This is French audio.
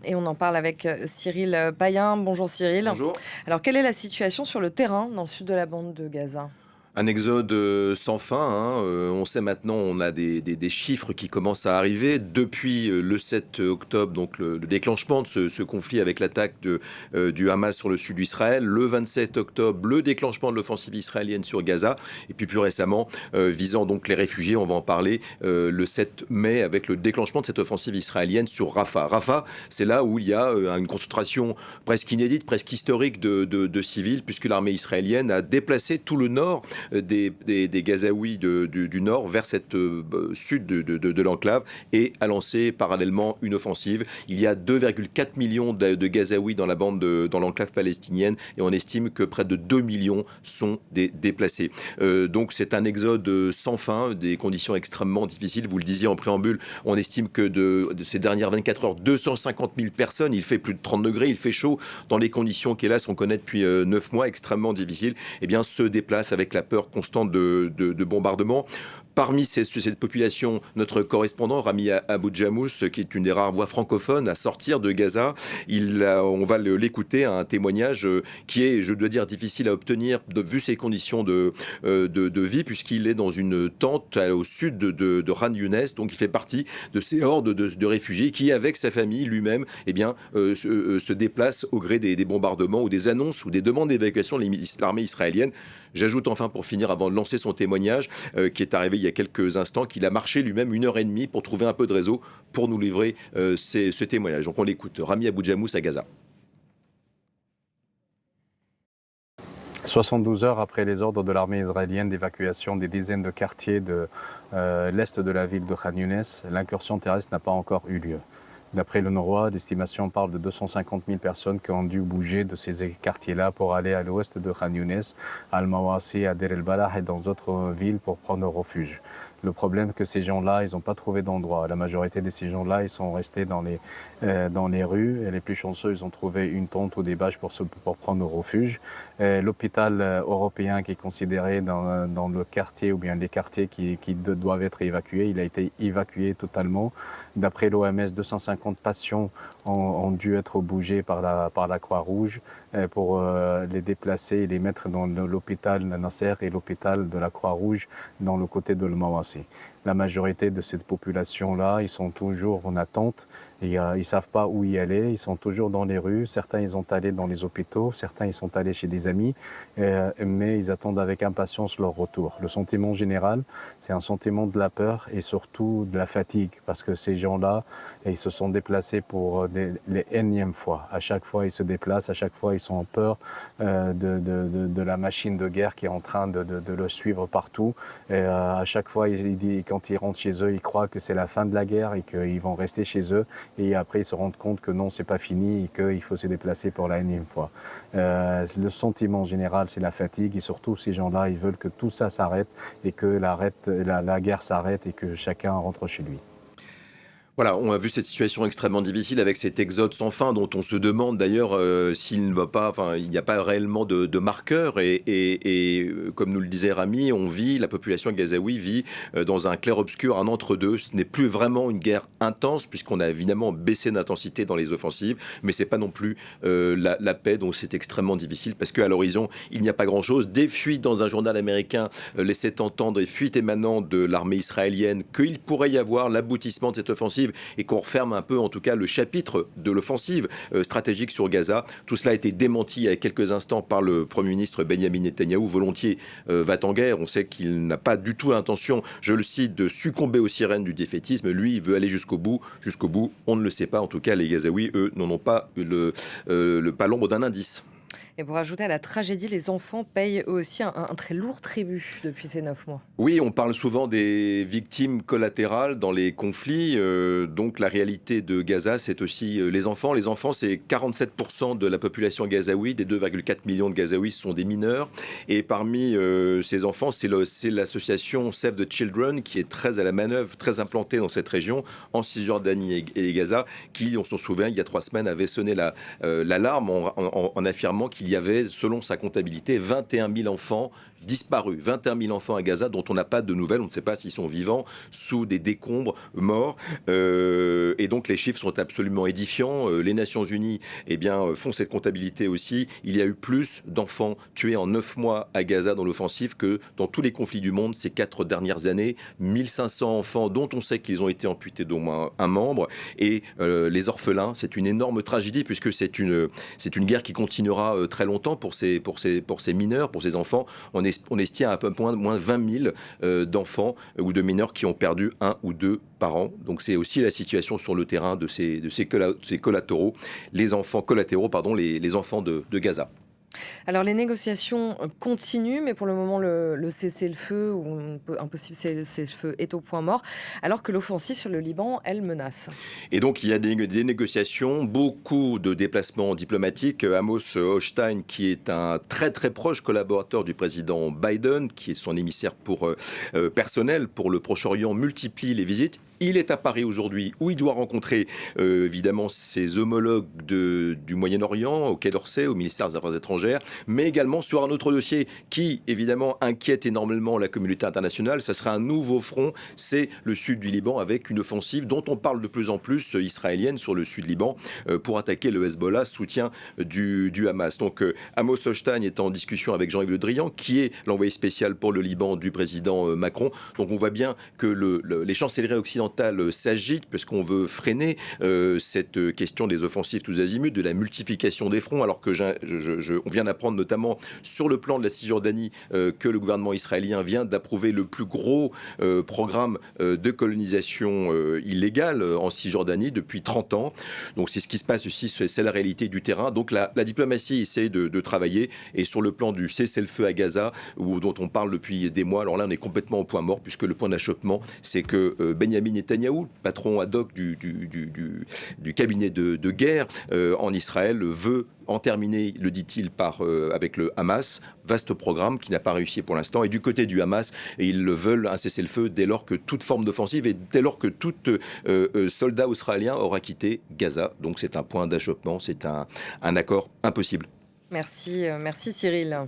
Et on en parle avec Cyril Payen. Bonjour Cyril. Bonjour. Alors, quelle est la situation sur le terrain dans le sud de la bande de Gaza? Un exode sans fin, hein, on sait maintenant, on a des chiffres qui commencent à arriver. Depuis le 7 octobre, donc le déclenchement de ce conflit avec l'attaque du Hamas sur le sud d'Israël. Le 27 octobre, le déclenchement de l'offensive israélienne sur Gaza. Et puis plus récemment, visant donc les réfugiés, on va en parler, le 7 mai avec le déclenchement de cette offensive israélienne sur Rafah. Rafah, c'est là où il y a une concentration presque inédite, presque historique de civils, puisque l'armée israélienne a déplacé tout le nord des Gazaouis du nord vers cette sud de l'enclave et a lancé parallèlement une offensive. Il y a 2,4 millions de Gazaouis dans la bande dans l'enclave palestinienne et on estime que près de 2 millions sont des déplacés. Donc c'est un exode sans fin, des conditions extrêmement difficiles. Vous le disiez en préambule, on estime que de ces dernières 24 heures, 250 000 personnes, il fait plus de 30 degrés, il fait chaud dans les conditions qu'hélas on connaît depuis 9 mois, extrêmement difficiles, eh bien se déplacent avec la peur constante de bombardements. Parmi cette population, notre correspondant Rami Abou-Djamous, qui est une des rares voix francophones à sortir de Gaza, on va l'écouter, un témoignage qui est, je dois dire, difficile à obtenir vu ses conditions de vie, puisqu'il est dans une tente au sud de Khan Younes, donc il fait partie de ces hordes de réfugiés qui, avec sa famille lui-même, eh bien, se déplacent au gré des bombardements ou des annonces ou des demandes d'évacuation de l'armée israélienne. J'ajoute enfin, pour finir, avant de lancer son témoignage, qui est arrivé il y a quelques instants, qu'il a marché lui-même 1 heure et demie pour trouver un peu de réseau pour nous livrer ce témoignage. Donc on l'écoute. Rami Abou-Djamous à Gaza. 72 heures après les ordres de l'armée israélienne d'évacuation des dizaines de quartiers de l'est de la ville de Khan Younes, l'incursion terrestre n'a pas encore eu lieu. D'après le Norrois, l'estimation parle de 250 000 personnes qui ont dû bouger de ces quartiers-là pour aller à l'ouest de Khan Younes, à Al-Mawasi, à Deir el-Balah et dans d'autres villes pour prendre refuge. Le problème, c'est que ces gens-là, ils n'ont pas trouvé d'endroit. La majorité de ces gens-là, ils sont restés dans les rues. Et les plus chanceux, ils ont trouvé une tente ou des bâches pour prendre refuge. L'hôpital européen qui est considéré dans le quartier ou bien les quartiers qui doivent être évacués, il a été évacué totalement. D'après l'OMS, 250 patients ont dû être bougés par la Croix-Rouge pour les déplacer et les mettre dans l'hôpital Nasser et l'hôpital de la Croix-Rouge dans le côté de l'Mawasi. La majorité de cette population-là, ils sont toujours en attente. Et, ils ne savent pas où y aller. Ils sont toujours dans les rues. Certains, ils sont allés dans les hôpitaux. Certains, ils sont allés chez des amis. Mais ils attendent avec impatience leur retour. Le sentiment général, c'est un sentiment de la peur et surtout de la fatigue. Parce que ces gens-là, ils se sont déplacés pour les énièmes fois. À chaque fois, ils se déplacent. À chaque fois, ils sont en peur de la machine de guerre qui est en train de le suivre partout. Et, à chaque fois, quand ils rentrent chez eux, ils croient que c'est la fin de la guerre et qu'ils vont rester chez eux. Et après, ils se rendent compte que non, c'est pas fini et qu'il faut se déplacer pour la énième fois. Le sentiment général, c'est la fatigue et surtout, ces gens-là, ils veulent que tout ça s'arrête et que la guerre s'arrête et que chacun rentre chez lui. Voilà, on a vu cette situation extrêmement difficile avec cet exode sans fin dont on se demande d'ailleurs s'il ne va pas, enfin, il n'y a pas réellement de marqueur comme nous le disait Rami, la population gazaoui vit dans un clair-obscur, un entre-deux. Ce n'est plus vraiment une guerre intense puisqu'on a évidemment baissé d'intensité dans les offensives, mais c'est pas non plus la paix, donc c'est extrêmement difficile parce qu'à l'horizon il n'y a pas grand-chose. Des fuites dans un journal américain laissaient entendre, des fuites émanant de l'armée israélienne, qu'il pourrait y avoir l'aboutissement de cette offensive et qu'on referme un peu en tout cas le chapitre de l'offensive stratégique sur Gaza. Tout cela a été démenti il y a quelques instants par le Premier ministre Benyamin Netanyahou, volontiers va en guerre. On sait qu'il n'a pas du tout l'intention, je le cite, de succomber aux sirènes du défaitisme. Lui, il veut aller jusqu'au bout. Jusqu'au bout, on ne le sait pas. En tout cas, les Gazaouis, eux, n'en ont pas pas l'ombre d'un indice. Et pour ajouter à la tragédie, les enfants payent eux aussi un très lourd tribut depuis ces 9 mois. Oui, on parle souvent des victimes collatérales dans les conflits. Donc la réalité de Gaza, c'est aussi les enfants. Les enfants, c'est 47% de la population gazaoui. Des 2,4 millions de Gazaouis sont des mineurs. Et parmi ces enfants, c'est l'association Save the Children qui est très à la manœuvre, très implantée dans cette région, en Cisjordanie et Gaza, qui, on s'en souvient, il y a 3 semaines, avait sonné l'alarme en affirmant qu'il y avait, selon sa comptabilité, 21 000 enfants disparus. 21 000 enfants à Gaza dont on n'a pas de nouvelles. On ne sait pas s'ils sont vivants, sous des décombres, morts. Et donc les chiffres sont absolument édifiants. Les Nations Unies font cette comptabilité aussi. Il y a eu plus d'enfants tués en 9 mois à Gaza dans l'offensive que dans tous les conflits du monde ces 4 dernières années. 1500 enfants dont on sait qu'ils ont été amputés d'au moins un membre. Et les orphelins, c'est une énorme tragédie puisque c'est une guerre qui continuera très longtemps pour ces mineurs, pour ces enfants. On estime à peu près moins 20 000 d'enfants ou de mineurs qui ont perdu 1 ou 2 par an. Donc c'est aussi la situation sur le terrain de ces collatéraux, les enfants de Gaza. Alors les négociations continuent, mais pour le moment le cessez-le-feu ou un possible cessez-le-feu est au point mort, alors que l'offensive sur le Liban, elle menace. Et donc il y a des négociations, beaucoup de déplacements diplomatiques. Amos Hochstein, qui est un très très proche collaborateur du président Biden, qui est son émissaire personnel pour le Proche-Orient, multiplie les visites. Il est à Paris aujourd'hui où il doit rencontrer évidemment ses homologues du Moyen-Orient, au Quai d'Orsay, au ministère des Affaires étrangères, mais également sur un autre dossier qui évidemment inquiète énormément la communauté internationale. Ça sera un nouveau front, c'est le sud du Liban avec une offensive dont on parle de plus en plus israélienne sur le sud Liban pour attaquer le Hezbollah, soutien du Hamas. Donc Amos Hochstein est en discussion avec Jean-Yves Le Drian, qui est l'envoyé spécial pour le Liban du président Macron. Donc on voit bien que les chancelleries occidentales s'agite parce qu'on veut freiner cette question des offensives tous azimuts, de la multiplication des fronts, alors que on vient d'apprendre notamment sur le plan de la Cisjordanie que le gouvernement israélien vient d'approuver le plus gros programme de colonisation illégale en Cisjordanie depuis 30 ans. Donc c'est ce qui se passe aussi, c'est la réalité du terrain. Donc la diplomatie essaie de travailler, et sur le plan du cessez-le-feu à Gaza, dont on parle depuis des mois, alors là on est complètement au point mort, puisque le point d'achoppement, c'est que Benyamin Netanyahou, patron ad hoc du cabinet de guerre en Israël, veut en terminer, le dit-il, avec le Hamas. Vaste programme qui n'a pas réussi pour l'instant. Et du côté du Hamas, ils veulent un cessez-le-feu dès lors que toute forme d'offensive et dès lors que tout soldat israélien aura quitté Gaza. Donc c'est un point d'achoppement, c'est un accord impossible. Merci Cyril.